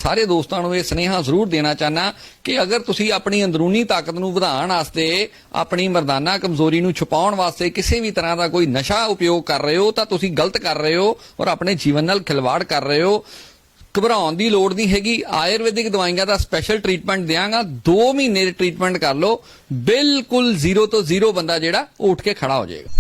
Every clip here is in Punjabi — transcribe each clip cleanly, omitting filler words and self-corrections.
ਸਾਰੇ ਦੋਸਤਾਂ ਨੂੰ ਇਹ ਸੁਨੇਹਾ ਜ਼ਰੂਰ ਦੇਣਾ ਚਾਹਨਾ ਕਿ ਅਗਰ ਤੁਸੀਂ ਆਪਣੀ ਅੰਦਰੂਨੀ ਤਾਕਤ ਨੂੰ ਵਧਾਉਣ ਵਾਸਤੇ ਆਪਣੀ ਮਰਦਾਨਾ ਕਮਜ਼ੋਰੀ ਨੂੰ ਛੁਪਾਉਣ ਵਾਸਤੇ ਕਿਸੇ ਵੀ ਤਰ੍ਹਾਂ ਦਾ ਕੋਈ ਨਸ਼ਾ ਉਪਯੋਗ ਕਰ ਰਹੇ ਹੋ ਤਾਂ ਤੁਸੀਂ ਗਲਤ ਕਰ ਰਹੇ ਹੋ ਔਰ ਆਪਣੇ ਜੀਵਨ ਨਾਲ ਖਿਲਵਾੜ ਕਰ ਰਹੇ ਹੋ। ਘਬਰਾਉਣ ਦੀ ਲੋੜ ਨਹੀਂ ਹੈਗੀ। ਆਯੁਰਵੈਦਿਕ ਦਵਾਈਆਂ ਦਾ ਸਪੈਸ਼ਲ ਟ੍ਰੀਟਮੈਂਟ ਦਿਆਂਗਾ। 2 ਮਹੀਨੇ ਦੇ ਟ੍ਰੀਟਮੈਂਟ ਕਰ ਲਓ, ਬਿਲਕੁਲ 0 ਤੋਂ 0 ਬੰਦਾ ਜਿਹੜਾ ਉੱਠ ਕੇ ਖੜਾ ਹੋ ਜਾਏਗਾ।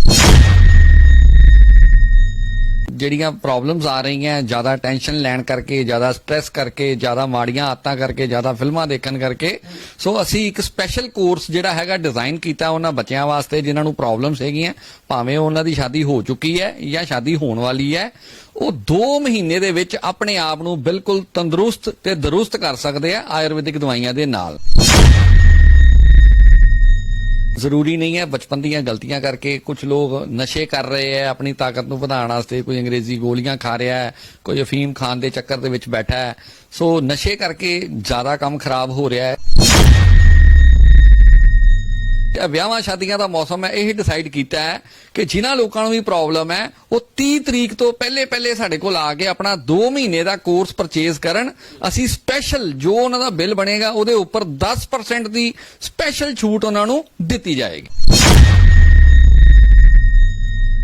ਜਿਹੜੀਆਂ ਪ੍ਰੋਬਲਮਸ ਆ ਰਹੀਆਂ ਜ਼ਿਆਦਾ ਟੈਨਸ਼ਨ ਲੈਣ ਕਰਕੇ, ਜ਼ਿਆਦਾ ਸਟ੍ਰੈਸ ਕਰਕੇ, ਜ਼ਿਆਦਾ ਮਾੜੀਆਂ ਆਦਤਾਂ ਕਰਕੇ, ਜ਼ਿਆਦਾ ਫਿਲਮਾਂ ਦੇਖਣ ਕਰਕੇ, ਸੋ ਅਸੀਂ ਇੱਕ ਸਪੈਸ਼ਲ ਕੋਰਸ ਜਿਹੜਾ ਹੈਗਾ ਡਿਜ਼ਾਈਨ ਕੀਤਾ ਉਹਨਾਂ ਬੱਚਿਆਂ ਵਾਸਤੇ ਜਿਨ੍ਹਾਂ ਨੂੰ ਪ੍ਰੋਬਲਮਸ ਹੈਗੀਆਂ, ਭਾਵੇਂ ਉਹਨਾਂ ਦੀ ਸ਼ਾਦੀ ਹੋ ਚੁੱਕੀ ਹੈ ਜਾਂ ਸ਼ਾਦੀ ਹੋਣ ਵਾਲੀ ਹੈ। ਉਹ 2 ਮਹੀਨੇ ਦੇ ਵਿੱਚ ਆਪਣੇ ਆਪ ਨੂੰ ਬਿਲਕੁਲ ਤੰਦਰੁਸਤ ਤੇ ਦਰੁਸਤ ਕਰ ਸਕਦੇ ਆ ਆਯੁਰਵੈਦਿਕ ਦਵਾਈਆਂ ਦੇ ਨਾਲ। ਜ਼ਰੂਰੀ ਨਹੀਂ ਹੈ ਬਚਪਨ ਦੀਆਂ ਗਲਤੀਆਂ ਕਰਕੇ ਕੁਝ ਲੋਕ ਨਸ਼ੇ ਕਰ ਰਹੇ ਹੈ ਆਪਣੀ ਤਾਕਤ ਨੂੰ ਵਧਾਉਣ ਵਾਸਤੇ, ਕੋਈ ਅੰਗਰੇਜ਼ੀ ਗੋਲੀਆਂ ਖਾ ਰਿਹਾ ਹੈ, ਕੋਈ ਅਫੀਮ ਖਾਣ ਦੇ ਚੱਕਰ ਦੇ ਵਿੱਚ ਬੈਠਾ ਹੈ। ਸੋ ਨਸ਼ੇ ਕਰਕੇ ਜ਼ਿਆਦਾ ਕੰਮ ਖਰਾਬ ਹੋ ਰਿਹਾ ਹੈ। ਵਿਆਹਾਂ ਸ਼ਾਦੀਆਂ ਦਾ ਮੌਸਮ ਹੈ, ਇਹ ਡਿਸਾਈਡ ਕੀਤਾ ਹੈ ਕਿ ਜਿਨ੍ਹਾਂ ਲੋਕਾਂ ਨੂੰ ਵੀ ਪ੍ਰੋਬਲਮ ਹੈ ਉਹ 30 ਤਰੀਕ ਤੋਂ ਪਹਿਲੇ ਸਾਡੇ ਕੋਲ ਆ ਕੇ ਆਪਣਾ 2 ਮਹੀਨੇ ਦਾ ਕੋਰਸ ਪਰਚੇਜ਼ ਕਰਨ। ਅਸੀਂ ਸਪੈਸ਼ਲ ਜੋ ਉਹਨਾਂ ਦਾ ਬਿੱਲ ਬਣੇਗਾ ਉਹਦੇ ਉੱਪਰ 10% ਦੀ ਸਪੈਸ਼ਲ ਛੂਟ ਉਹਨਾਂ ਨੂੰ ਦਿੱਤੀ ਜਾਏਗੀ।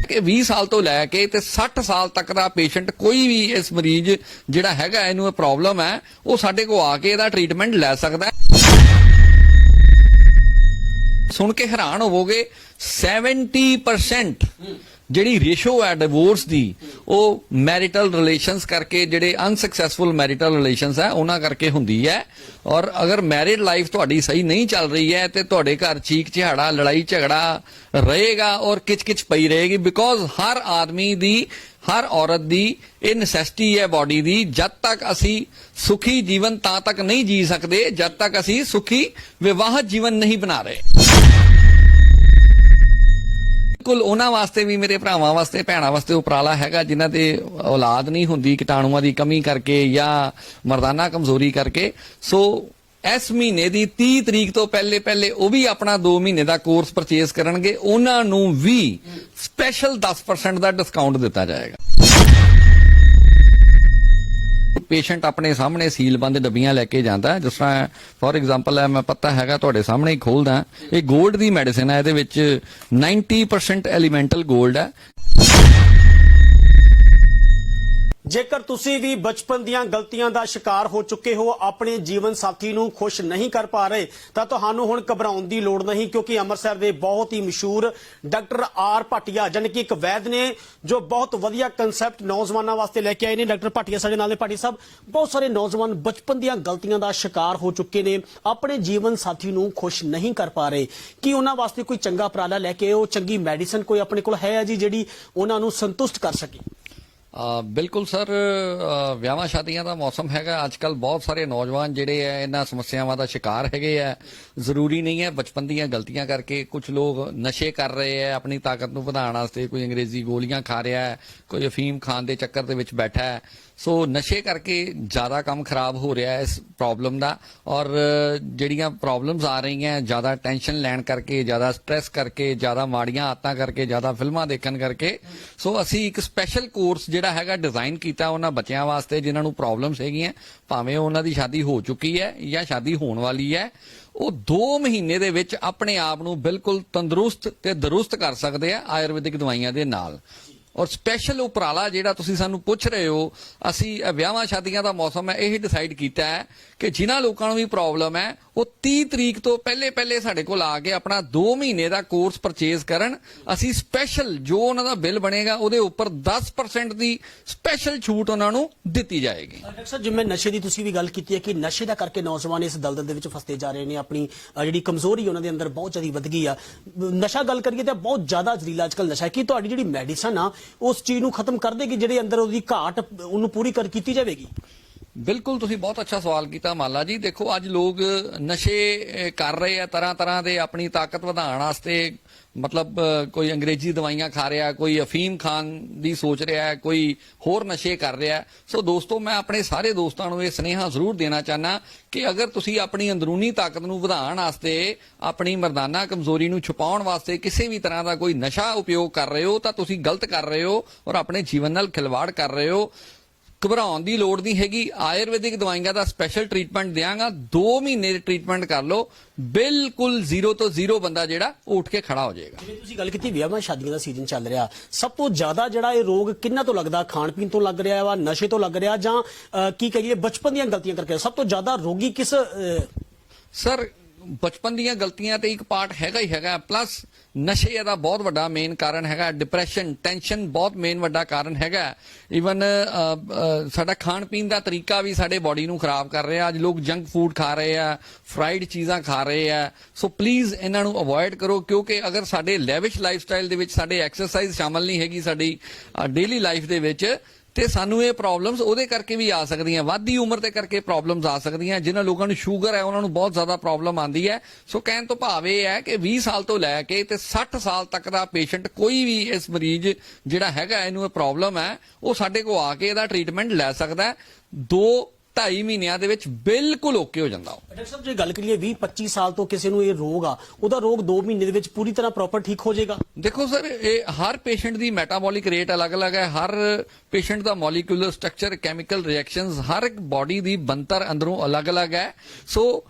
ਕਿ 20 ਸਾਲ ਤੋਂ ਲੈ ਕੇ ਤੇ 60 ਸਾਲ ਤੱਕ ਦਾ ਪੇਸ਼ੈਂਟ, ਕੋਈ ਵੀ ਇਸ ਮਰੀਜ਼ ਜਿਹੜਾ ਹੈਗਾ ਇਹਨੂੰ ਇਹ ਪ੍ਰੋਬਲਮ ਹੈ, ਉਹ ਸਾਡੇ ਕੋਲ ਆ ਕੇ ਇਹਦਾ ਟ੍ਰੀਟਮੈਂਟ ਲੈ ਸਕਦਾ ਹੈ। ਸੁਣ ਕੇ ਹੈਰਾਨ ਹੋਵੋਗੇ 70% ਜਿਹੜੀ ਰੇਸ਼ੋ ਹੈ ਡਿਵੋਰਸ ਦੀ ਉਹ ਮੈਰਿਟਲ ਰਿਲੇਸ਼ਨਸ ਕਰਕੇ, ਜਿਹੜੇ ਅਨਸਕਸੈਸਫੁਲ ਮੈਰਿਟਲ ਰਿਲੇਸ਼ਨਸ ਹੈ ਉਹਨਾਂ ਕਰਕੇ ਹੁੰਦੀ ਹੈ। ਔਰ ਅਗਰ ਮੈਰਿਡ ਲਾਈਫ ਤੁਹਾਡੀ ਸਹੀ ਨਹੀਂ ਚੱਲ ਰਹੀ ਹੈ ਤੇ ਤੁਹਾਡੇ ਘਰ ਚੀਕ ਚਿਹਾੜਾ, ਲੜਾਈ ਝਗੜਾ ਰਹੇਗਾ ਔਰ ਕਿਚ-ਕਿਚ ਪਈ ਰਹੇਗੀ। ਬਿਕੋਜ਼ ਹਰ ਆਦਮੀ ਦੀ, ਹਰ ਔਰਤ ਦੀ ਇਹ ਨੈਸੈਸਿਟੀ ਹੈ ਬਾਡੀ ਦੀ। ਜਦ ਤੱਕ ਅਸੀਂ ਸੁਖੀ ਜੀਵਨ ਤਾਂ ਤੱਕ ਨਹੀਂ ਜੀ ਸਕਦੇ ਜਦ ਤੱਕ ਅਸੀਂ ਸੁਖੀ ਵਿਵਾਹਤ ਜੀਵਨ ਨਹੀਂ ਬਣਾ ਰਹੇ। ਬਿਲਕੁਲ ਉਹਨਾਂ ਵਾਸਤੇ ਵੀ, ਮੇਰੇ ਭਰਾਵਾਂ ਵਾਸਤੇ, ਭੈਣਾਂ ਵਾਸਤੇ ਉਪਰਾਲਾ ਹੈਗਾ ਜਿਨ੍ਹਾਂ ਦੇ ਔਲਾਦ ਨਹੀਂ ਹੁੰਦੀ ਕੀਟਾਣੂਆਂ ਦੀ ਕਮੀ ਕਰਕੇ ਜਾਂ ਮਰਦਾਨਾ ਕਮਜ਼ੋਰੀ ਕਰਕੇ। ਸੋ ਇਸ ਮਹੀਨੇ ਦੀ 30 ਤਰੀਕ ਤੋਂ ਪਹਿਲੇ ਉਹ ਵੀ ਆਪਣਾ 2 ਮਹੀਨੇ ਦਾ ਕੋਰਸ ਪਰਚੇਜ਼ ਕਰਨਗੇ, ਉਹਨਾਂ ਨੂੰ ਵੀ ਸਪੈਸ਼ਲ 10% ਦਾ ਡਿਸਕਾਊਂਟ ਦਿੱਤਾ ਜਾਏਗਾ। ਪੇਸ਼ੈਂਟ ਆਪਣੇ ਸਾਹਮਣੇ ਸੀਲਬੰਦ ਡੱਬੀਆਂ ਲੈ ਕੇ ਜਾਂਦਾ, ਜਿਸ ਤਰ੍ਹਾਂ ਫੋਰ ਐਗਜ਼ਾਮਪਲ ਹੈ, ਮੈਂ ਪਤਾ ਹੈਗਾ ਤੁਹਾਡੇ ਸਾਹਮਣੇ ਹੀ ਖੋਲਦਾ, ਇਹ 골ਡ ਦੀ ਮੈਡੀਸਿਨ ਹੈ, ਇਹਦੇ ਵਿੱਚ 90% ਐਲੀਮੈਂਟਲ 골ਡ ਹੈ। ਜੇਕਰ ਤੁਸੀਂ ਵੀ ਬਚਪਨ ਦੀਆਂ ਗਲਤੀਆਂ ਦਾ ਸ਼ਿਕਾਰ ਹੋ ਚੁੱਕੇ ਹੋ, ਆਪਣੇ ਜੀਵਨ ਸਾਥੀ ਨੂੰ ਖੁਸ਼ ਨਹੀਂ ਕਰ ਪਾ ਰਹੇ, ਤਾਂ ਤੁਹਾਨੂੰ ਹੁਣ ਘਬਰਾਉਣ ਦੀ ਲੋੜ ਨਹੀਂ, ਕਿਉਂਕਿ ਅੰਮ੍ਰਿਤਸਰ ਦੇ ਬਹੁਤ ਹੀ ਮਸ਼ਹੂਰ ਡਾਕਟਰ ਆਰ ਭਾਟੀਆ, ਜਾਨੀ ਕਿ ਇੱਕ ਵੈਦ ਨੇ ਜੋ ਬਹੁਤ ਵਧੀਆ ਕਨਸੈਪਟ ਨੌਜਵਾਨਾਂ ਵਾਸਤੇ ਲੈ ਕੇ ਆਏ ਨੇ। ਡਾਕਟਰ ਭਾਟੀਆ ਸਾਡੇ ਨਾਲ ਨੇ। ਭਾਟੀਆ ਸਾਹਿਬ, ਬਹੁਤ ਸਾਰੇ ਨੌਜਵਾਨ ਬਚਪਨ ਦੀਆਂ ਗਲਤੀਆਂ ਦਾ ਸ਼ਿਕਾਰ ਹੋ ਚੁੱਕੇ ਨੇ, ਆਪਣੇ ਜੀਵਨ ਸਾਥੀ ਨੂੰ ਖੁਸ਼ ਨਹੀਂ ਕਰ ਪਾ ਰਹੇ। ਕੀ ਉਹਨਾਂ ਵਾਸਤੇ ਕੋਈ ਚੰਗਾ ਉਪਰਾਲਾ ਲੈ ਕੇ ਆਓ, ਚੰਗੀ ਮੈਡੀਸਨ ਕੋਈ ਆਪਣੇ ਕੋਲ ਹੈ ਜੀ ਜਿਹੜੀ ਉਹਨਾਂ ਨੂੰ ਸੰਤੁਸ਼ਟ ਕਰ ਸਕੇ? ਬਿਲਕੁਲ ਸਰ, ਵਿਆਹਾਂ ਸ਼ਾਦੀਆਂ ਦਾ ਮੌਸਮ ਹੈਗਾ। ਅੱਜ ਕੱਲ ਬਹੁਤ ਸਾਰੇ ਨੌਜਵਾਨ ਜਿਹੜੇ ਹੈ ਇਹਨਾਂ ਸਮੱਸਿਆਵਾਂ ਦਾ ਸ਼ਿਕਾਰ ਹੈਗੇ ਆ। ਜ਼ਰੂਰੀ ਨਹੀਂ ਹੈ ਬਚਪਨ ਦੀਆਂ ਗਲਤੀਆਂ ਕਰਕੇ ਕੁਝ ਲੋਕ ਨਸ਼ੇ ਕਰ ਰਹੇ ਹੈ ਆਪਣੀ ਤਾਕਤ ਨੂੰ ਵਧਾਉਣ ਵਾਸਤੇ, ਕੋਈ ਅੰਗਰੇਜ਼ੀ ਗੋਲੀਆਂ ਖਾ ਰਿਹਾ ਹੈ, ਕੋਈ ਅਫੀਮ ਖਾਣ ਦੇ ਚੱਕਰ ਦੇ ਵਿੱਚ ਬੈਠਾ ਹੈ। ਸੋ ਨਸ਼ੇ ਕਰਕੇ ਜ਼ਿਆਦਾ ਕੰਮ ਖਰਾਬ ਹੋ ਰਿਹਾ ਹੈ ਇਸ ਪ੍ਰੋਬਲਮ ਦਾ। ਔਰ ਜਿਹੜੀਆਂ ਪ੍ਰੋਬਲਮਸ ਆ ਰਹੀਆਂ ਜ਼ਿਆਦਾ ਟੈਨਸ਼ਨ ਲੈਣ ਕਰਕੇ, ਜ਼ਿਆਦਾ ਸਟ੍ਰੈਸ ਕਰਕੇ, ਜ਼ਿਆਦਾ ਮਾੜੀਆਂ ਆਦਤਾਂ ਕਰਕੇ, ਜ਼ਿਆਦਾ ਫਿਲਮਾਂ ਦੇਖਣ ਕਰਕੇ, ਸੋ ਅਸੀਂ ਇੱਕ ਸਪੈਸ਼ਲ ਕੋਰਸ ਜਿਹੜਾ ਹੈਗਾ ਡਿਜ਼ਾਈਨ ਕੀਤਾ ਉਹਨਾਂ ਬੱਚਿਆਂ ਵਾਸਤੇ ਜਿਨ੍ਹਾਂ ਨੂੰ ਪ੍ਰੋਬਲਮਸ ਹੈਗੀਆਂ, ਭਾਵੇਂ ਉਹਨਾਂ ਦੀ ਸ਼ਾਦੀ ਹੋ ਚੁੱਕੀ ਹੈ ਜਾਂ ਸ਼ਾਦੀ ਹੋਣ ਵਾਲੀ ਹੈ। ਉਹ 2 ਮਹੀਨੇ ਦੇ ਵਿੱਚ ਆਪਣੇ ਆਪ ਨੂੰ ਬਿਲਕੁਲ ਤੰਦਰੁਸਤ ਤੇ ਦਰੁਸਤ ਕਰ ਸਕਦੇ ਆ ਆਯੁਰਵੈਦਿਕ ਦਵਾਈਆਂ ਦੇ ਨਾਲ। ਔਰ ਸਪੈਸ਼ਲ ਉਪਰਾਲਾ ਜਿਹੜਾ ਤੁਸੀਂ ਸਾਨੂੰ ਪੁੱਛ ਰਹੇ ਹੋ, ਅਸੀਂ ਵਿਆਹਾਂ ਸ਼ਾਦੀਆਂ ਦਾ ਮੌਸਮ ਹੈ, ਇਹ ਡਿਸਾਈਡ ਕੀਤਾ ਹੈ ਕਿ ਜਿਨ੍ਹਾਂ ਲੋਕਾਂ ਨੂੰ ਵੀ ਪ੍ਰੋਬਲਮ ਹੈ ਉਹ 30 ਤਰੀਕ ਤੋਂ ਪਹਿਲੇ ਸਾਡੇ ਕੋਲ ਆ ਕੇ ਆਪਣਾ 2 ਮਹੀਨੇ ਦਾ ਕੋਰਸ ਪਰਚੇਜ਼ ਕਰਨ। ਅਸੀਂ ਸਪੈਸ਼ਲ ਜੋ ਉਹਨਾਂ ਦਾ ਬਿੱਲ ਬਣੇਗਾ ਉਹਦੇ ਉੱਪਰ 10% ਦੀ ਸਪੈਸ਼ਲ ਛੂਟ ਉਹਨਾਂ ਨੂੰ ਦਿੱਤੀ ਜਾਏਗੀ। ਡਾਕਟਰ ਸਾਹਿਬ, ਜਿਵੇਂ ਨਸ਼ੇ ਦੀ ਤੁਸੀਂ ਵੀ ਗੱਲ ਕੀਤੀ ਹੈ ਕਿ ਨਸ਼ੇ ਦਾ ਕਰਕੇ ਨੌਜਵਾਨ ਇਸ ਦਲਦਲ ਦੇ ਵਿੱਚ ਫਸਦੇ ਜਾ ਰਹੇ ਨੇ, ਆਪਣੀ ਜਿਹੜੀ ਕਮਜ਼ੋਰੀ ਉਹਨਾਂ ਦੇ ਅੰਦਰ ਬਹੁਤ ਜ਼ਿਆਦਾ ਵੱਧ ਗਈ ਆ। ਨਸ਼ਾ ਗੱਲ ਕਰੀਏ ਤਾਂ ਬਹੁਤ ਜ਼ਿਆਦਾ ਜ਼ਹਿਰੀਲਾ ਅੱਜ ਕੱਲ੍ਹ ਨਸ਼ਾ ਹੈ। ਕਿ ਤੁਹਾਡੀ ਜਿਹੜੀ ਮੈਡੀਸਨ ਆ ਉਸ ਚੀਜ਼ ਨੂੰ ਖਤਮ ਕਰ ਦੇਗੀ, ਜਿਹੜੇ ਅੰਦਰ ਉਹਦੀ ਘਾਟ ਉਹਨੂੰ ਪੂਰੀ ਕੀਤੀ ਜਾਵੇਗੀ? ਬਿਲਕੁਲ, ਤੁਸੀਂ ਬਹੁਤ ਅੱਛਾ ਸਵਾਲ ਕੀਤਾ ਮਾਲਾ ਜੀ। ਦੇਖੋ, ਅੱਜ ਲੋਕ ਨਸ਼ੇ ਕਰ ਰਹੇ ਆ ਤਰ੍ਹਾਂ ਦੇ ਆਪਣੀ ਤਾਕਤ ਵਧਾਉਣ ਵਾਸਤੇ। ਮਤਲਬ ਕੋਈ ਅੰਗਰੇਜ਼ੀ ਦਵਾਈਆਂ ਖਾ ਰਿਹਾ, ਕੋਈ ਅਫੀਮ ਖਾਣ ਦੀ ਸੋਚ ਰਿਹਾ, ਕੋਈ ਹੋਰ ਨਸ਼ੇ ਕਰ ਰਿਹਾ। ਸੋ ਦੋਸਤੋ, ਮੈਂ ਆਪਣੇ ਸਾਰੇ ਦੋਸਤਾਂ ਨੂੰ ਇਹ ਸੁਨੇਹਾ ਜ਼ਰੂਰ ਦੇਣਾ ਚਾਹਨਾ ਕਿ ਅਗਰ ਤੁਸੀਂ ਆਪਣੀ ਅੰਦਰੂਨੀ ਤਾਕਤ ਨੂੰ ਵਧਾਉਣ ਵਾਸਤੇ, ਆਪਣੀ ਮਰਦਾਨਾ ਕਮਜ਼ੋਰੀ ਨੂੰ ਛੁਪਾਉਣ ਵਾਸਤੇ ਕਿਸੇ ਵੀ ਤਰ੍ਹਾਂ ਦਾ ਕੋਈ ਨਸ਼ਾ ਉਪਯੋਗ ਕਰ ਰਹੇ ਹੋ ਤਾਂ ਤੁਸੀਂ ਗਲਤ ਕਰ ਰਹੇ ਹੋ ਔਰ ਆਪਣੇ ਜੀਵਨ ਨਾਲ ਖਿਲਵਾੜ ਕਰ ਰਹੇ ਹੋ। ਘਬਰਾਉਣ ਦੀ ਲੋੜ ਨਹੀਂ ਹੈਗੀ। ਆਯੁਰਵੈਦਿਕ ਦਵਾਈਆਂ ਦਾ ਸਪੈਸ਼ਲ ਟ੍ਰੀਟਮੈਂਟ ਦਿਆਂਗਾ। 2 ਮਹੀਨੇ ਦੇ ਟ੍ਰੀਟਮੈਂਟ ਕਰ ਲਓ, ਬਿਲਕੁਲ 0 ਤੋਂ 0 ਬੰਦਾ ਜਿਹੜਾ ਉੱਠ ਕੇ ਖੜਾ ਹੋ ਜਾਏਗਾ। ਜਿਵੇਂ ਤੁਸੀਂ ਗੱਲ ਕੀਤੀ ਵਿਆਹਾਂ ਸ਼ਾਦੀਆਂ ਦਾ ਸੀਜ਼ਨ ਚੱਲ ਰਿਹਾ, ਸਭ ਤੋਂ ਜ਼ਿਆਦਾ ਜਿਹੜਾ ਇਹ ਰੋਗ ਕਿੰਨਾ ਤੋਂ ਲੱਗਦਾ? ਖਾਣ ਪੀਣ ਤੋਂ ਲੱਗ ਰਿਹਾ ਵਾ, ਨਸ਼ੇ ਤੋਂ ਲੱਗ ਰਿਹਾ, ਜਾਂ ਕੀ ਕਹੀਏ ਬਚਪਨ ਦੀਆਂ ਗਲਤੀਆਂ ਕਰਕੇ? ਸਭ ਤੋਂ ਜ਼ਿਆਦਾ ਰੋਗੀ ਕਿਸ ਸਰ ਬਚਪਨ ਦੀਆਂ ਗਲਤੀਆਂ ਤੇ ਇੱਕ ਪਾਰਟ ਹੈਗਾ ਹੀ ਹੈਗਾ, ਪਲੱਸ ਨਸ਼ੇ ਦਾ ਬਹੁਤ ਵੱਡਾ ਮੇਨ ਕਾਰਨ ਹੈਗਾ। ਡਿਪਰੈਸ਼ਨ, ਟੈਨਸ਼ਨ ਬਹੁਤ ਮੇਨ ਵੱਡਾ ਕਾਰਨ ਹੈਗਾ। ਈਵਨ ਸਾਡਾ ਖਾਣ ਪੀਣ ਦਾ ਤਰੀਕਾ ਵੀ ਸਾਡੇ ਬਾਡੀ ਨੂੰ ਖਰਾਬ ਕਰ ਰਿਹਾ। ਅੱਜ ਲੋਕ ਜੰਕ ਫੂਡ ਖਾ ਰਹੇ ਆ, ਫਰਾਈਡ ਚੀਜ਼ਾਂ ਖਾ ਰਹੇ ਆ। ਸੋ ਪਲੀਜ਼ ਇਹਨਾਂ ਨੂੰ ਅਵੋਇਡ ਕਰੋ, ਕਿਉਂਕਿ ਅਗਰ ਸਾਡੇ ਲੈਵਿਸ਼ ਲਾਈਫ ਸਟਾਈਲ ਦੇ ਵਿੱਚ ਸਾਡੇ ਐਕਸਰਸਾਈਜ਼ ਸ਼ਾਮਲ ਨਹੀਂ ਹੈਗੀ ਸਾਡੀ ਡੇਲੀ ਲਾਈਫ ਦੇ ਵਿੱਚ, ਤੇ ਸਾਨੂੰ ਇਹ ਪ੍ਰੋਬਲਮਸ ਉਹਦੇ ਕਰਕੇ ਵੀ ਆ ਸਕਦੀਆਂ। ਵੱਧਦੀ ਉਮਰ ਦੇ ਕਰਕੇ ਪ੍ਰੋਬਲਮਸ ਆ ਸਕਦੀਆਂ। ਜਿਨ੍ਹਾਂ ਲੋਕਾਂ ਨੂੰ ਸ਼ੂਗਰ ਹੈ ਉਹਨਾਂ ਨੂੰ ਬਹੁਤ ਜ਼ਿਆਦਾ ਪ੍ਰੋਬਲਮ ਆਉਂਦੀ ਹੈ। ਸੋ ਕਹਿਣ ਤੋਂ ਭਾਵ ਇਹ ਹੈ ਕਿ 20 ਸਾਲ ਤੋਂ ਲੈ ਕੇ ਤੇ 60 ਸਾਲ ਤੱਕ ਦਾ ਪੇਸ਼ੈਂਟ, ਕੋਈ ਵੀ ਇਸ ਮਰੀਜ਼ ਜਿਹੜਾ ਹੈਗਾ ਇਹਨੂੰ ਇਹ ਪ੍ਰੋਬਲਮ ਹੈ, ਉਹ ਸਾਡੇ ਕੋਲ ਆ ਕੇ ਇਹਦਾ ਟ੍ਰੀਟਮੈਂਟ ਲੈ ਸਕਦਾ। 2-2.5 ਮਹੀਨਿਆਂ ਦੇ ਵਿੱਚ ਬਿਲਕੁਲ ਓਕੇ ਹੋ ਜਾਂਦਾ। ਡਾਕਟਰ ਸਾਹਿਬ ਜੇ ਗੱਲ ਕਰੀਏ 20-25 ਸਾਲ ਤੋਂ ਕਿਸੇ ਨੂੰ ਇਹ ਰੋਗ ਆ, ਉਹਦਾ ਰੋਗ 2 ਮਹੀਨੇ ਦੇ ਵਿੱਚ ਪੂਰੀ ਤਰ੍ਹਾਂ ਪ੍ਰੋਪਰ ਠੀਕ ਹੋ ਜਾਏਗਾ? ਦੇਖੋ ਸਰ, ਇਹ ਹਰ ਪੇਸ਼ੈਂਟ ਦੀ ਮੈਟਾਬੋਲਿਕ ਰੇਟ ਅਲੱਗ-ਅਲੱਗ ਹੈ। ਹਰ ਪੇਸ਼ੈਂਟ ਦਾ ਮੋਲੀਕੂਲਰ ਸਟਰਕਚਰ, ਕੈਮੀਕਲ ਰਿਐਕਸ਼ਨਸ, ਹਰ ਇੱਕ ਬਾਡੀ ਦੀ ਬਣਤਰ ਅੰਦਰੋਂ ਅਲੱਗ-ਅਲੱਗ ਹੈ। ਸੋ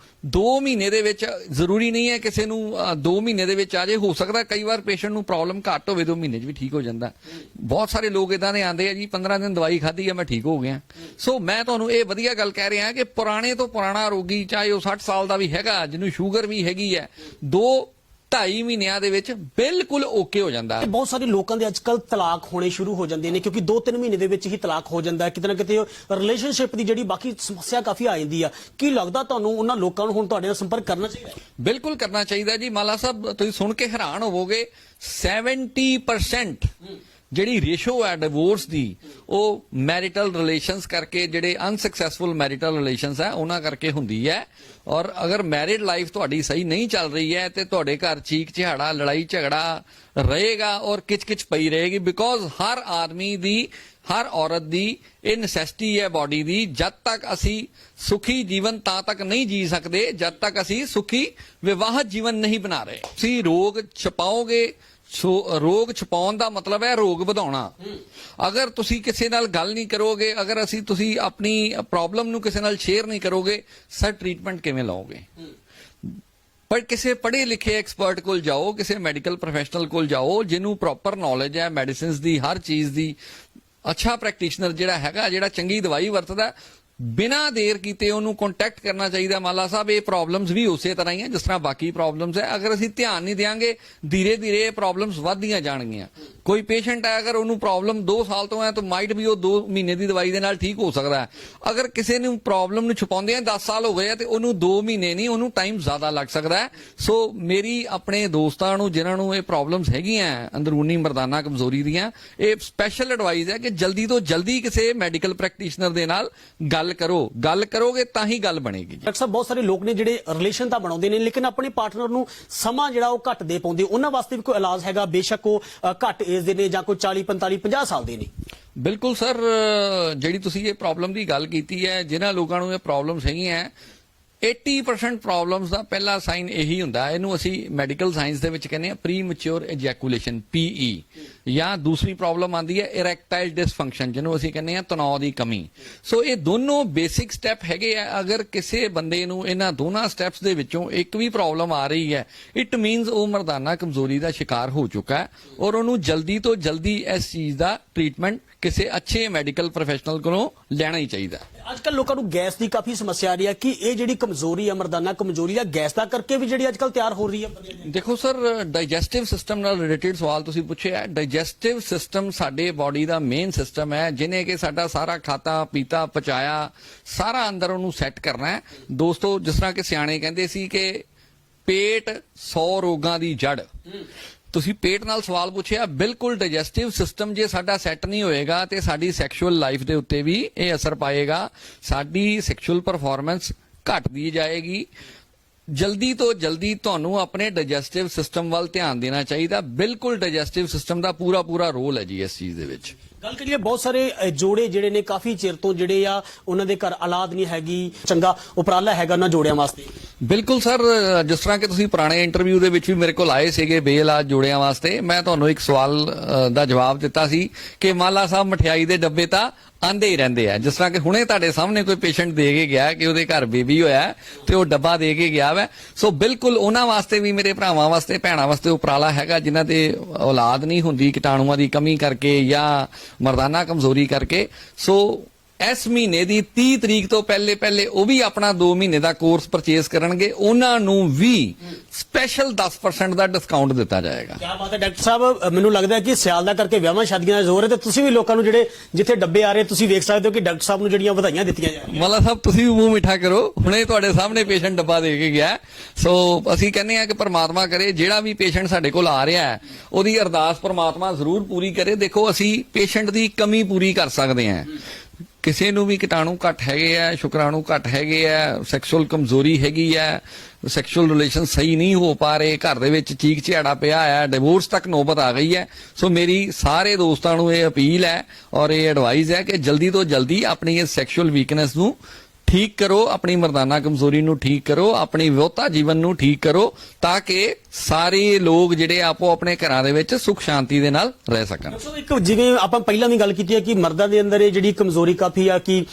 2 ਮਹੀਨੇ ਦੇ ਵਿੱਚ ਜ਼ਰੂਰੀ ਨਹੀਂ ਹੈ ਕਿਸੇ ਨੂੰ 2 ਮਹੀਨੇ ਦੇ ਵਿੱਚ ਆ ਜੇ। ਹੋ ਸਕਦਾ ਕਈ ਵਾਰ ਪੇਸ਼ੈਂਟ ਨੂੰ ਪ੍ਰੋਬਲਮ ਘੱਟ ਹੋਵੇ, 2 ਮਹੀਨੇ 'ਚ ਵੀ ਠੀਕ ਹੋ ਜਾਂਦਾ। ਬਹੁਤ ਸਾਰੇ ਲੋਕ ਇਦਾਂ ਦੇ ਆਉਂਦੇ ਆ ਜੀ, 15 ਦਿਨ ਦਵਾਈ ਖਾਧੀ ਆ ਮੈਂ ਠੀਕ ਹੋ ਗਿਆ। ਸੋ ਮੈਂ ਤੁਹਾਨੂੰ ਇਹ ਵਧੀਆ ਗੱਲ ਕਹਿ ਰਿਹਾ ਕਿ ਪੁਰਾਣੇ ਤੋਂ ਪੁਰਾਣਾ ਰੋਗੀ, ਚਾਹੇ ਉਹ 60 ਸਾਲ ਦਾ ਵੀ ਹੈਗਾ, ਜਿਹਨੂੰ ਸ਼ੂਗਰ ਵੀ ਹੈਗੀ ਹੈ, 2-2.5 ਮਹੀਨਿਆਂ ਦੇ ਵਿੱਚ ਬਿਲਕੁਲ ਓਕੇ ਹੋ ਜਾਂਦਾ। ਬਹੁਤ ਸਾਰੇ ਲੋਕਾਂ ਦੇ ਅੱਜਕੱਲ ਤਲਾਕ ਹੋਣੇ ਸ਼ੁਰੂ ਹੋ ਜਾਂਦੇ ਨੇ, ਕਿਉਂਕਿ 2-3 ਮਹੀਨੇ ਦੇ ਵਿੱਚ ਹੀ ਤਲਾਕ ਹੋ ਜਾਂਦਾ ਹੈ। ਕਿਤੇ ਨਾ ਕਿਤੇ ਰਿਲੇਸ਼ਨਸ਼ਿਪ ਦੀ ਜਿਹੜੀ ਬਾਕੀ ਸਮੱਸਿਆ ਕਾਫੀ ਆ ਜਾਂਦੀ ਆ। ਕੀ ਲੱਗਦਾ ਤੁਹਾਨੂੰ ਉਹਨਾਂ ਲੋਕਾਂ ਨੂੰ ਹੁਣ ਤੁਹਾਡੇ ਨਾਲ ਸੰਪਰਕ ਕਰਨਾ ਚਾਹੀਦਾ? ਬਿਲਕੁਲ ਕਰਨਾ ਚਾਹੀਦਾ ਜੀ। ਮਾਲਾ ਸਾਹਿਬ, ਤੁਸੀਂ ਸੁਣ ਕੇ ਹੈਰਾਨ ਹੋਵੋਗੇ, 70% ਜਿਹੜੀ ਰੇਸ਼ੋ ਹੈ ਡਿਵੋਰਸ ਦੀ, ਉਹ ਮੈਰਿਟਲ ਰਿਲੇਸ਼ਨਸ ਕਰਕੇ, ਜਿਹੜੇ ਅਨਸਕਸੈਸਫੁਲ ਮੈਰਿਟਲ ਰਿਲੇਸ਼ਨਸ ਹੈ ਉਹਨਾਂ ਕਰਕੇ ਹੁੰਦੀ ਹੈ। ਔਰ ਅਗਰ ਮੈਰਿਡ ਲਾਈਫ ਤੁਹਾਡੀ ਸਹੀ ਨਹੀਂ ਚੱਲ ਰਹੀ ਹੈ ਤੇ ਤੁਹਾਡੇ ਘਰ ਚੀਕ ਚਿਹਾੜਾ, ਲੜਾਈ ਝਗੜਾ ਰਹੇਗਾ ਔਰ ਕਿਚ-ਕਿਚ ਪਈ ਰਹੇਗੀ। ਬਿਕੋਜ਼ ਹਰ ਆਦਮੀ ਦੀ, ਹਰ ਔਰਤ ਦੀ ਇਹ ਨੈਸੈਸਿਟੀ ਹੈ ਬਾਡੀ ਦੀ। ਜਦ ਤੱਕ ਅਸੀਂ ਸੁਖੀ ਜੀਵਨ ਤਾਂ ਤੱਕ ਨਹੀਂ ਜੀ ਸਕਦੇ ਜਦ ਤੱਕ ਅਸੀਂ ਸੁਖੀ ਵਿਵਾਹਿਤ ਜੀਵਨ ਨਹੀਂ ਬਣਾ ਰਹੇ। ਤੁਸੀਂ ਰੋਗ ਛਪਾਓਗੇ, ਸੋ ਰੋਗ ਛਪਾਉਣ ਦਾ ਮਤਲਬ ਹੈ ਰੋਗ ਵਧਾਉਣਾ। ਅਗਰ ਤੁਸੀਂ ਕਿਸੇ ਨਾਲ ਗੱਲ ਨਹੀਂ ਕਰੋਗੇ, ਅਗਰ ਤੁਸੀਂ ਆਪਣੀ ਪ੍ਰੋਬਲਮ ਨੂੰ ਕਿਸੇ ਨਾਲ ਸ਼ੇਅਰ ਨਹੀਂ ਕਰੋਗੇ, ਸਰ ਟ੍ਰੀਟਮੈਂਟ ਕਿਵੇਂ ਲਓਗੇ? ਪਰ ਕਿਸੇ ਪੜ੍ਹੇ ਲਿਖੇ ਐਕਸਪਰਟ ਕੋਲ ਜਾਓ, ਕਿਸੇ ਮੈਡੀਕਲ ਪ੍ਰੋਫੈਸ਼ਨਲ ਕੋਲ ਜਾਓ ਜਿਹਨੂੰ ਪ੍ਰੋਪਰ ਨੌਲੇਜ ਹੈ ਮੈਡੀਸਿਨਸ ਦੀ, ਹਰ ਚੀਜ਼ ਦੀ। ਅੱਛਾ ਪ੍ਰੈਕਟੀਸ਼ਨਰ ਜਿਹੜਾ ਹੈਗਾ, ਜਿਹੜਾ ਚੰਗੀ ਦਵਾਈ ਵਰਤਦਾ, ਬਿਨਾਂ ਦੇਰ ਕੀਤੇ ਉਹਨੂੰ ਕੰਟੈਕਟ ਕਰਨਾ ਚਾਹੀਦਾ। ਮਾਲਾ ਸਾਹਿਬ, ਇਹ ਪ੍ਰੋਬਲਮਸ ਵੀ ਉਸੇ ਤਰ੍ਹਾਂ ਹੀ ਹੈ ਜਿਸ ਤਰ੍ਹਾਂ ਬਾਕੀ ਪ੍ਰੋਬਲਮਸ ਹੈ। ਅਗਰ ਅਸੀਂ ਧਿਆਨ ਨਹੀਂ ਦਿਆਂਗੇ, ਧੀਰੇ ਧੀਰੇ ਇਹ ਪ੍ਰੋਬਲਮਸ ਵੱਧਦੀਆਂ ਜਾਣਗੀਆਂ। ਕੋਈ ਪੇਸ਼ੈਂਟ ਹੈ, ਅਗਰ ਉਹਨੂੰ ਪ੍ਰੋਬਲਮ 2 ਸਾਲ ਤੋਂ ਹੈ ਤਾਂ ਮਾਈਟ ਵੀ ਉਹ 2 ਮਹੀਨੇ ਦੀ ਦਵਾਈ ਦੇ ਨਾਲ ਠੀਕ ਹੋ ਸਕਦਾ ਹੈ। ਅਗਰ ਕਿਸੇ ਨੂੰ ਪ੍ਰੋਬਲਮ ਨੂੰ ਛੁਪਾਉਂਦੇ ਆ 10 ਸਾਲ ਹੋ ਗਏ ਆ ਤੇ ਉਹਨੂੰ 2 ਮਹੀਨੇ ਨਹੀਂ, ਉਹਨੂੰ ਟਾਈਮ ਜ਼ਿਆਦਾ ਲੱਗ ਸਕਦਾ ਹੈ। ਸੋ ਮੇਰੀ ਆਪਣੇ ਦੋਸਤਾਂ ਨੂੰ ਜਿਨ੍ਹਾਂ ਨੂੰ ਇਹ ਪ੍ਰੋਬਲਮਸ ਹੈਗੀਆਂ ਅੰਦਰੂਨੀ ਮਰਦਾਨਾ ਕਮਜ਼ੋਰੀ ਦੀਆਂ, ਇਹ ਸਪੈਸ਼ਲ ਐਡਵਾਈਸ ਹੈ ਕਿ ਜਲਦੀ ਤੋਂ ਜਲਦੀ ਕਿਸੇ ਮੈਡੀਕਲ ਪ੍ਰੈਕਟੀਸ਼ਨਰ ਦੇ ਨਾਲ ਗੱਲ ਕਰੋ। ਗੱਲ ਕਰੋਗੇ ਤਾਂ ਹੀ ਗੱਲ ਬਣੇਗੀ। ਡਾਕਟਰ ਸਾਹਿਬ, ਬਹੁਤ ਸਾਰੇ ਲੋਕ ਨੇ ਜਿਹੜੇ ਰਿਲੇਸ਼ਨ ਤਾਂ ਬਣਾਉਂਦੇ ਨੇ ਲੇਕਿਨ ਆਪਣੇ ਪਾਰਟਨਰ ਨੂੰ ਸਮਾਂ ਜਿਹੜਾ ਉਹ ਘੱਟ ਦੇ ਪਾਉਂਦੇ। ਉਹਨਾਂ ਵਾਸਤੇ ਵੀ ਕੋਈ ਇਲਾਜ ਹੈਗਾ? ਬੇਸ਼ੱਕ ਉਹ ਘੱਟ ਏਜ ਦੇ ਨੇ ਜਾਂ ਕੋਈ 40, 45, 50 ਸਾਲ ਦੇ ਨੇ। ਬਿਲਕੁਲ ਸਰ, ਜਿਹੜੀ ਤੁਸੀਂ ਇਹ ਪ੍ਰੋਬਲਮ ਦੀ ਗੱਲ ਕੀਤੀ ਹੈ, ਜਿਨ੍ਹਾਂ ਲੋਕਾਂ ਨੂੰ ਇਹ ਪ੍ਰੋਬਲਮਸ ਹੈਗੀਆਂ, 80% ਪ੍ਰੋਬਲਮਸ ਦਾ ਪਹਿਲਾ ਸਾਈਨ ਇਹੀ ਹੁੰਦਾ। ਇਹਨੂੰ ਅਸੀਂ ਮੈਡੀਕਲ ਸਾਇੰਸ ਦੇ ਵਿੱਚ ਕਹਿੰਦੇ ਆ ਪ੍ਰੀ ਮੈਚੁਰ ਇਜੈਕੂਲੇਸ਼ਨ, PE। ਜਾਂ ਦੂਸਰੀ ਪ੍ਰੋਬਲਮ ਆਉਂਦੀ ਹੈ ਇਰੈਕਟਾਈਲ ਡਿਸਫੰਕਸ਼ਨ, ਜਿਹਨੂੰ ਅਸੀਂ ਕਹਿੰਦੇ ਆ ਤਣਾਅ ਦੀ ਕਮੀ। ਸੋ ਇਹ ਦੋਨੋਂ ਬੇਸਿਕ ਸਟੈਪ ਹੈਗੇ ਆ। ਅਗਰ ਕਿਸੇ ਬੰਦੇ ਨੂੰ ਇਹਨਾਂ ਦੋਨਾਂ ਸਟੈਪਸ ਦੇ ਵਿੱਚੋਂ ਇੱਕ ਵੀ ਪ੍ਰੋਬਲਮ ਆ ਰਹੀ ਹੈ, ਇਟ ਮੀਨਸ ਉਹ ਮਰਦਾਨਾ ਕਮਜ਼ੋਰੀ ਦਾ ਸ਼ਿਕਾਰ ਹੋ ਚੁੱਕਾ ਹੈ ਔਰ ਉਹਨੂੰ ਜਲਦੀ ਤੋਂ ਜਲਦੀ ਇਸ ਚੀਜ਼ ਦਾ ਟ੍ਰੀਟਮੈਂਟ ਕਿਸੇ ਅੱਛੇ ਮੈਡੀਕਲ ਪ੍ਰੋਫੈਸ਼ਨਲ ਕੋਲੋਂ ਲੈਣਾ ਹੀ ਚਾਹੀਦਾ। ਅੱਜਕੱਲ ਲੋਕਾਂ ਨੂੰ ਗੈਸ ਦੀ ਕਾਫੀ ਸਮੱਸਿਆ ਆ ਰਹੀ ਹੈ। ਕਿ ਇਹ ਜਿਹੜੀ ਕਮਜ਼ੋਰੀ ਹੈ, ਮਰਦਾਨਾ ਕਮਜ਼ੋਰੀ ਆ, ਗੈਸ ਦਾ ਕਰਕੇ ਵੀ ਜਿਹੜੀ ਅੱਜਕੱਲ ਤਿਆਰ ਹੋ ਰਹੀ ਹੈ? ਦੇਖੋ ਸਰ, ਡਾਈਜੈਸਟਿਵ ਸਿਸਟਮ ਨਾਲ ਰਿਲੇਟਡ ਸਵਾਲ ਤੁਸੀਂ ਪੁੱਛਿਆ। ਡਾਈਜੈਸਟਿਵ ਸਿਸਟਮ ਸਾਡੇ ਬਾਡੀ ਦਾ ਮੇਨ ਸਿਸਟਮ ਹੈ, ਜਿਹਨੇ ਕਿ ਸਾਡਾ ਸਾਰਾ ਖਾਤਾ ਪੀਤਾ ਪਚਾਇਆ ਸਾਰਾ ਅੰਦਰ ਉਹਨੂੰ ਸੈੱਟ ਕਰਨਾ ਹੈ। ਦੋਸਤੋ, ਜਿਸ ਤਰ੍ਹਾਂ ਕਿ ਸਿਆਣੇ ਕਹਿੰਦੇ ਸੀ ਕਿ ਪੇਟ 100 ਰੋਗਾਂ ਦੀ ਜੜ। ਤੁਸੀਂ ਪੇਟ ਨਾਲ ਸਵਾਲ ਪੁੱਛਿਆ, ਬਿਲਕੁਲ ਡਾਈਜੈਸਟਿਵ ਸਿਸਟਮ ਜੇ ਸਾਡਾ ਸੈੱਟ ਨਹੀਂ ਹੋਏਗਾ ਤੇ ਸਾਡੀ ਸੈਕਸ਼ੂਅਲ ਲਾਈਫ ਦੇ ਉੱਤੇ ਵੀ ਇਹ ਅਸਰ ਪਾਏਗਾ। ਸਾਡੀ ਸੈਕਸ਼ੂਅਲ ਪਰਫਾਰਮੈਂਸ ਘਟਦੀ ਜਾਏਗੀ। ਜਲਦੀ ਤੋਂ ਜਲਦੀ ਤੁਹਾਨੂੰ ਆਪਣੇ ਡਾਈਜੈਸਟਿਵ ਸਿਸਟਮ ਵੱਲ ਧਿਆਨ ਦੇਣਾ ਚਾਹੀਦਾ। ਬਿਲਕੁਲ ਡਾਈਜੈਸਟਿਵ ਸਿਸਟਮ ਦਾ ਪੂਰਾ ਰੋਲ ਹੈ ਜੀ ਇਸ ਚੀਜ਼ ਦੇ ਵਿੱਚ। ਗੱਲ ਕਰੀਏ, ਬਹੁਤ ਸਾਰੇ ਜੋੜੇ ਜਿਹੜੇ ਨੇ ਕਾਫੀ ਚਿਰ ਤੋਂ ਜਿਹੜੇ ਆ ਉਹਨਾਂ ਦੇ ਘਰ ਔਲਾਦ ਨਹੀਂ ਹੈਗੀ, ਚੰਗਾ ਉਪਰਾਲਾ ਹੈਗਾ ਉਹਨਾਂ ਜੋੜਿਆਂ ਵਾਸਤੇ? ਬਿਲਕੁਲ ਸਰ, ਜਿਸ ਤਰ੍ਹਾਂ ਕਿ ਤੁਸੀਂ ਪੁਰਾਣੇ ਇੰਟਰਵਿਊ ਦੇ ਵਿੱਚ ਵੀ ਮੇਰੇ ਕੋਲ ਆਏ ਸੀਗੇ ਬੇਇਲਾਜ ਜੋੜਿਆਂ ਵਾਸਤੇ, ਮੈਂ ਤੁਹਾਨੂੰ ਇੱਕ ਸਵਾਲ ਦਾ ਜਵਾਬ ਦਿੱਤਾ ਸੀ ਕਿ ਮਾਲਾ ਸਾਹਿਬ ਮਠਿਆਈ ਦੇ ਡੱਬੇ ਤਾਂ ਆਂਦੇ ਹੀ ਰਹਿੰਦੇ ਆ। ਜਿਸ ਤਰ੍ਹਾਂ ਕਿ ਹੁਣੇ ਤੁਹਾਡੇ ਸਾਹਮਣੇ ਕੋਈ ਪੇਸ਼ੈਂਟ ਦੇ ਕੇ ਗਿਆ ਕਿ ਉਹਦੇ ਘਰ ਬੇਬੀ ਹੋਇਆ ਤੇ ਉਹ ਡੱਬਾ ਦੇ ਕੇ ਗਿਆ ਵਾ। ਸੋ ਬਿਲਕੁਲ ਉਹਨਾਂ ਵਾਸਤੇ ਵੀ, ਮੇਰੇ ਭਰਾਵਾਂ ਵਾਸਤੇ, ਭੈਣਾਂ ਵਾਸਤੇ ਉਪਰਾਲਾ ਹੈਗਾ ਜਿਨ੍ਹਾਂ ਦੇ ਔਲਾਦ ਨਹੀਂ ਹੁੰਦੀ ਕੀਟਾਣੂਆਂ ਦੀ ਕਮੀ ਕਰਕੇ ਜਾਂ ਮਰਦਾਨਾ ਕਮਜ਼ੋਰੀ ਕਰਕੇ। ਸੋ ਇਸ ਮਹੀਨੇ ਦੀ 30 ਤਰੀਕ ਤੋਂ ਪਹਿਲੇ ਉਹ ਵੀ ਆਪਣਾ 2 ਮਹੀਨੇ ਦਾ ਕੋਰਸ ਪਰਚੇਸ ਕਰਨਗੇ, ਉਹਨਾਂ ਨੂੰ ਵੀ ਸਪੈਸ਼ਲ 10% ਦਾ ਡਿਸਕਾਊਂਟ ਦਿੱਤਾ ਜਾਏਗਾ। ਕੀ ਬਾਤ ਹੈ ਡਾਕਟਰ ਸਾਹਿਬ, ਮੈਨੂੰ ਲੱਗਦਾ ਹੈ ਕਿ ਸਿਆਲ ਦਾ ਕਰਕੇ ਵਿਆਹਾਂ ਸ਼ਾਦੀਆਂ ਦਾ ਜ਼ੋਰ ਹੈ ਤੇ ਤੁਸੀਂ ਵੀ ਲੋਕਾਂ ਨੂੰ ਜਿਹੜੇ ਜਿੱਥੇ ਡੱਬੇ ਆ ਰਹੇ ਤੁਸੀਂ ਵੇਖ ਸਕਦੇ ਹੋ ਕਿ ਡਾਕਟਰ ਸਾਹਿਬ ਨੂੰ ਜਿਹੜੀਆਂ ਵਧਾਈਆਂ ਦਿੱਤੀਆਂ ਜਾ ਰਹੀਆਂ। ਮੱਲਾ ਸਾਹਿਬ ਤੁਸੀਂ ਵੀ ਮੂੰਹ ਮਿੱਠਾ ਕਰੋ, ਹੁਣੇ ਤੁਹਾਡੇ ਸਾਹਮਣੇ ਪੇਸ਼ੈਂਟ ਡੱਬਾ ਦੇ ਕੇ ਗਿਆ। ਸੋ ਅਸੀਂ ਕਹਿੰਦੇ ਆ ਕਿ ਪ੍ਰਮਾਤਮਾ ਕਰੇ ਜਿਹੜਾ ਵੀ ਪੇਸ਼ੈਂਟ ਸਾਡੇ ਕੋਲ ਆ ਰਿਹਾ ਹੈ ਉਹਦੀ ਅਰਦਾਸ ਪ੍ਰਮਾਤਮਾ ਜ਼ਰੂਰ ਪੂਰੀ ਕਰੇ। ਦੇਖੋ ਅਸੀਂ ਪੇਸ਼ੈਂਟ ਦੀ ਕਮੀ ਪੂਰੀ ਕਰ ਸਕਦੇ ਹਾਂ। ਕਿਸੇ ਨੂੰ ਵੀ ਕੀਟਾਣੂ ਘੱਟ ਹੈਗੇ ਆ, ਸ਼ੁਕਰਾਣੂ ਘੱਟ ਹੈਗੇ ਆ, ਸੈਕਸ਼ੂਅਲ ਕਮਜ਼ੋਰੀ ਹੈਗੀ ਆ, ਸੈਕਸ਼ੂਅਲ ਰਿਲੇਸ਼ਨ ਸਹੀ ਨਹੀਂ ਹੋ ਪਾ ਰਹੇ, ਘਰ ਦੇ ਵਿੱਚ ਚੀਕ ਝਿਆੜਾ ਪਿਆ ਆ, ਡਿਵੋਰਸ ਤੱਕ ਨੌਬਤ ਆ ਗਈ ਹੈ। ਸੋ ਮੇਰੀ ਸਾਰੇ ਦੋਸਤਾਂ ਨੂੰ ਇਹ ਅਪੀਲ ਹੈ ਔਰ ਇਹ ਐਡਵਾਈਸ ਹੈ ਕਿ ਜਲਦੀ ਤੋਂ ਜਲਦੀ ਆਪਣੀ ਇਸ ਸੈਕਸ਼ੂਅਲ ਵੀਕਨੈਸ ਨੂੰ ਠੀਕ ਕਰੋ, ਆਪਣੀ ਮਰਦਾਨਾ ਕਮਜ਼ੋਰੀ ਨੂੰ ਠੀਕ ਕਰੋ, ਆਪਣੀ ਵਿਆਹਤਾ ਜੀਵਨ ਨੂੰ ਠੀਕ ਕਰੋ, ਤਾਂ ਕਿ ਸਾਰੇ ਲੋਕ ਜਿਹੜੇ ਆਪੋ ਆਪਣੇ ਘਰਾਂ ਦੇ ਵਿੱਚ ਸੁਖ ਸ਼ਾਂਤੀ ਦੇ ਨਾਲ ਰਹਿ ਸਕਣ। ਸੋ ਇੱਕ ਜਿਵੇਂ ਆਪਾਂ ਪਹਿਲਾਂ ਵੀ ਗੱਲ ਕੀਤੀ ਹੈ ਕਿ ਮਰਦਾਂ ਦੇ ਅੰਦਰ ਇਹ ਜਿਹੜੀ ਕਮਜ਼ੋਰੀ ਕਾਫੀ ਆ ਕਿ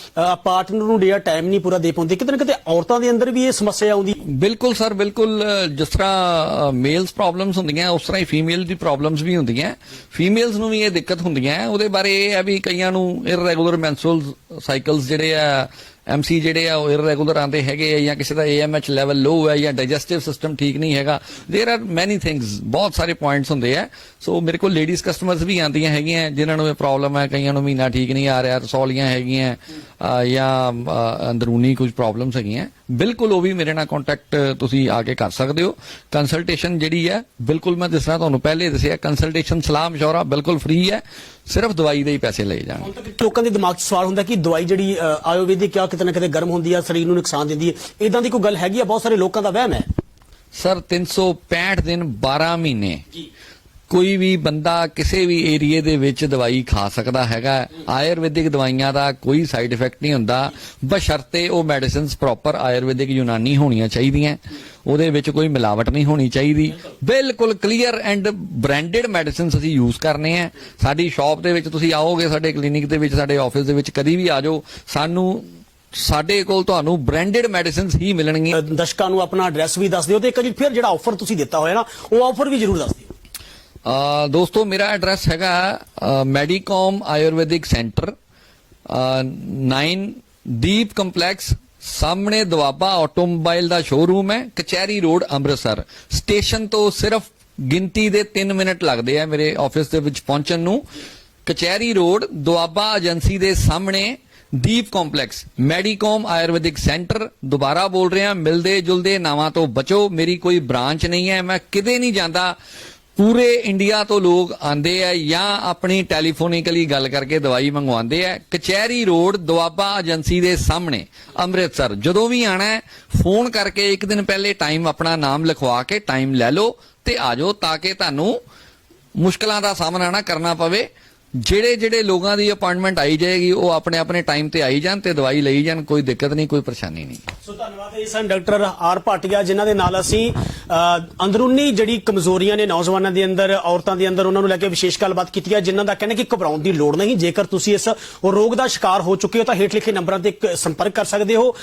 ਪਾਰਟਨਰ ਨੂੰ ਜਿਹੜਾ ਟਾਈਮ ਨਹੀਂ ਪੂਰਾ ਦੇ ਪਾਉਂਦੇ, ਕਿਤੇ ਨਾ ਕਿਤੇ ਔਰਤਾਂ ਦੇ ਅੰਦਰ ਵੀ ਇਹ ਸਮੱਸਿਆ ਆਉਂਦੀ। ਬਿਲਕੁਲ ਸਰ, ਬਿਲਕੁਲ। ਜਿਸ ਤਰ੍ਹਾਂ ਮੇਲਸ ਪ੍ਰੋਬਲਮਸ ਹੁੰਦੀਆਂ ਉਸ ਤਰ੍ਹਾਂ ਹੀ ਫੀਮੇਲ ਦੀ ਪ੍ਰੋਬਲਮਸ ਵੀ ਹੁੰਦੀਆਂ। ਫੀਮੇਲਸ ਨੂੰ ਵੀ ਇਹ ਦਿੱਕਤ ਹੁੰਦੀਆਂ। ਉਹਦੇ ਬਾਰੇ ਇਹ ਹੈ ਵੀ ਕਈਆਂ ਨੂੰ ਇਰਰੈਗੂਲਰ ਮੈਂਸਟਰੁਅਲ ਸਾਈਕਲਸ ਜਿਹੜੇ ਆ, MC ਜਿਹੜੇ ਆ ਉਹ ਇਰਰੈਗੂਲਰ ਆਉਂਦੇ ਹੈਗੇ ਆ, ਜਾਂ ਕਿਸੇ ਦਾ AMH ਲੈਵਲ ਲੋ ਹੈ, ਜਾਂ ਡਾਈਜੈਸਟਿਵ ਸਿਸਟਮ ਠੀਕ ਨਹੀਂ ਹੈਗਾ। देयर आर मैनी थिंग्स, बहुत सारे पॉइंट्स ਹੁੰਦੇ ਆ। ਸੋ ਮੇਰੇ ਕੋਲ ਲੇਡੀਜ਼ ਕਸਟਮਰਸ ਵੀ ਆਉਂਦੀਆਂ ਹੈਗੀਆਂ ਜਿਨ੍ਹਾਂ ਨੂੰ ਇਹ ਪ੍ਰੋਬਲਮ ਹੈ। ਕਈਆਂ ਨੂੰ ਮਹੀਨਾ ਠੀਕ ਨਹੀਂ ਆ ਰਿਹਾ, ਰਸੌਲੀਆਂ ਹੈਗੀਆਂ ਜਾਂ ਅੰਦਰੂਨੀ ਕੁਝ ਪ੍ਰੋਬਲਮਸ ਹੈਗੀਆਂ। ਬਿਲਕੁਲ ਉਹ ਵੀ ਮੇਰੇ ਨਾਲ ਕੰਟੈਕਟ ਤੁਸੀਂ ਆ ਕੇ ਕਰ ਸਕਦੇ ਹੋ। ਕੰਸਲਟੇਸ਼ਨ ਜਿਹੜੀ ਹੈ ਬਿਲਕੁਲ, ਮੈਂ ਜਿਸ ਤਰ੍ਹਾਂ ਤੁਹਾਨੂੰ ਪਹਿਲੇ ਦੱਸਿਆ, ਕੰਸਲਟੇਸ਼ਨ ਸਲਾਹ ਮਸ਼ਵਰਾ ਬਿਲਕੁਲ ਫ੍ਰੀ ਹੈ, ਸਿਰਫ ਦਵਾਈ ਦੇ ਹੀ ਪੈਸੇ ਲਏ ਜਾਣ। ਹੁਣ ਤੱਕ ਲੋਕਾਂ ਦੇ ਦਿਮਾਗ 'ਚ ਸਵਾਲ ਹੁੰਦਾ ਕਿ ਦਵਾਈ ਜਿਹੜੀ ਆਯੁਰਵੈਦਿਕ ਆ ਕਿਤੇ ਨਾ ਕਿਤੇ ਗਰਮ ਹੁੰਦੀ ਆ, ਸਰੀਰ ਨੂੰ ਨੁਕਸਾਨ ਦਿੰਦੀ ਹੈ, ਇਦਾਂ ਦੀ ਕੋਈ ਗੱਲ ਹੈਗੀ ਆ? ਬਹੁਤ ਸਾਰੇ ਲੋਕਾਂ ਦਾ ਵਹਿਮ ਹੈ। ਸਰ 365 ਦਿਨ 12 ਮਹੀਨੇ ਕੋਈ ਵੀ ਬੰਦਾ ਕਿਸੇ ਵੀ ਏਰੀਏ ਦੇ ਵਿੱਚ ਦਵਾਈ ਖਾ ਸਕਦਾ ਹੈਗਾ। ਆਯੁਰਵੈਦਿਕ ਦਵਾਈਆਂ ਦਾ ਕੋਈ ਸਾਈਡ ਇਫੈਕਟ ਨਹੀਂ ਹੁੰਦਾ, ਬਸ਼ਰਤੇ ਉਹ ਮੈਡੀਸਿਨਸ ਪ੍ਰੋਪਰ ਆਯੁਰਵੈਦਿਕ ਯੂਨਾਨੀ ਹੋਣੀਆਂ ਚਾਹੀਦੀਆਂ, ਉਹਦੇ ਵਿੱਚ ਕੋਈ ਮਿਲਾਵਟ ਨਹੀਂ ਹੋਣੀ ਚਾਹੀਦੀ। ਬਿਲਕੁਲ ਕਲੀਅਰ ਐਂਡ ਬ੍ਰਾਂਡਡ ਮੈਡੀਸਿਨਸ ਅਸੀਂ ਯੂਜ਼ ਕਰਨੇ ਆ। ਸਾਡੀ ਸ਼ਾਪ ਦੇ ਵਿੱਚ ਤੁਸੀਂ ਆਓਗੇ, ਸਾਡੇ ਕਲੀਨਿਕ ਦੇ ਵਿੱਚ, ਸਾਡੇ ਆਫਿਸ ਦੇ ਵਿੱਚ ਕਦੀ ਵੀ ਆ ਜਾਓ, ਸਾਡੇ ਕੋਲ ਤੁਹਾਨੂੰ ਬ੍ਰਾਂਡਡ ਮੈਡੀਸਿਨਸ ਹੀ ਮਿਲਣਗੀਆਂ। ਦਰਸ਼ਕਾਂ ਨੂੰ ਆਪਣਾ ਐਡਰੈਸ ਵੀ ਦੱਸ ਦਿਓ ਤੇ ਇੱਕ ਵਾਰੀ ਫਿਰ ਜਿਹੜਾ ਆਫਰ ਤੁਸੀਂ ਦਿੱਤਾ ਹੋਇਆ ਨਾ ਉਹ ਆਫਰ ਵੀ ਜ਼ਰੂਰ ਦੱਸ ਦਿਓ। ਦੋਸਤੋ ਮੇਰਾ ਐਡਰੈਸ ਹੈਗਾ ਮੈਡੀਕੋਮ ਆਯੁਰਵੈਦਿਕ ਸੈਂਟਰ 9 ਦੀਪ ਕੰਪਲੈਕਸ, ਸਾਹਮਣੇ ਦੁਆਬਾ ਆਟੋਮੋਬਾਈਲ ਦਾ ਸ਼ੋਰੂਮ ਹੈ, ਕਚਹਿਰੀ ਰੋਡ ਅੰਮ੍ਰਿਤਸਰ। ਸਟੇਸ਼ਨ ਤੋਂ ਸਿਰਫ ਗਿਣਤੀ ਦੇ 3 ਮਿੰਟ ਲੱਗਦੇ ਆ ਮੇਰੇ ਆਫਿਸ ਦੇ ਵਿੱਚ ਪਹੁੰਚਣ ਨੂੰ। ਕਚਹਿਰੀ ਰੋਡ ਦੁਆਬਾ ਏਜੰਸੀ ਦੇ ਸਾਹਮਣੇ ਦੀਪ ਕੰਪਲੈਕਸ, ਮੈਡੀਕੋਮ ਆਯੁਰਵੈਦਿਕ ਸੈਂਟਰ। ਦੁਬਾਰਾ ਬੋਲ ਰਿਹਾ, ਮਿਲਦੇ ਜੁਲਦੇ ਨਾਵਾਂ ਤੋਂ ਬਚੋ। ਮੇਰੀ ਕੋਈ ਬ੍ਰਾਂਚ ਨਹੀਂ ਹੈ, ਮੈਂ ਕਿਤੇ ਨਹੀਂ ਜਾਂਦਾ। ਪੂਰੇ ਇੰਡੀਆ ਤੋਂ ਲੋਕ ਆਂਦੇ ਆ ਜਾਂ ਆਪਣੀ ਟੈਲੀਫੋਨਿਕਲੀ ਗੱਲ ਕਰਕੇ ਦਵਾਈ ਮੰਗਵਾਉਂਦੇ ਆ। ਕਚਹਿਰੀ ਰੋਡ ਦੁਆਬਾ ਏਜੰਸੀ ਦੇ ਸਾਹਮਣੇ ਅੰਮ੍ਰਿਤਸਰ। ਜਦੋਂ ਵੀ ਆਣਾ ਹੈ ਫੋਨ ਕਰਕੇ ਇੱਕ ਦਿਨ ਪਹਿਲੇ ਟਾਈਮ ਆਪਣਾ ਨਾਮ ਲਿਖਵਾ ਕੇ ਟਾਈਮ ਲੈ ਲਓ ਤੇ ਆ ਜਾਓ, ਤਾਂ ਕਿ ਤੁਹਾਨੂੰ ਮੁਸ਼ਕਲਾਂ ਦਾ ਸਾਹਮਣਾ ਨਾ ਕਰਨਾ ਪਵੇ। ਜਿਹੜੇ ਲੋਕਾਂ ਦੀ ਅਪਾਇੰਟਮੈਂਟ ਆਈ ਜਾਏਗੀ ਉਹ ਆਪਣੇ ਆਪਣੇ ਟਾਈਮ ਤੇ ਆਈ ਜਾਣ ਤੇ ਦਵਾਈ ਲਈ ਜਾਣ, ਕੋਈ ਦਿੱਕਤ ਨਹੀਂ, ਕੋਈ ਪਰੇਸ਼ਾਨੀ ਨਹੀਂ। ਸੋ ਧੰਨਵਾਦ ਹੈ ਸਨ ਡਾਕਟਰ ਆਰ ਭਾਟੀਆ, ਜਿਨ੍ਹਾਂ ਦੇ ਨਾਲ ਅਸੀਂ ਅੰਦਰੂਨੀ ਜਿਹੜੀ ਕਮਜ਼ੋਰੀਆਂ ਨੇ ਨੌਜਵਾਨਾਂ ਦੇ ਅੰਦਰ, ਔਰਤਾਂ ਦੇ ਅੰਦਰ, ਉਹਨਾਂ ਨੂੰ ਲੈ ਕੇ ਵਿਸ਼ੇਸ਼ ਗੱਲਬਾਤ ਕੀਤੀ ਹੈ, ਜਿਨ੍ਹਾਂ ਦਾ ਕਹਿਣਾ ਕਿ ਘਬਰਾਉਣ ਦੀ ਲੋੜ ਨਹੀਂ। ਜੇਕਰ ਤੁਸੀਂ ਇਸ ਰੋਗ ਦਾ ਸ਼ਿਕਾਰ ਹੋ ਚੁੱਕੇ ਹੋ ਤਾਂ ਹੇਠ ਲਿਖੇ ਨੰਬਰਾਂ ਤੇ ਸੰਪਰਕ ਕਰ ਸਕਦੇ ਹੋ।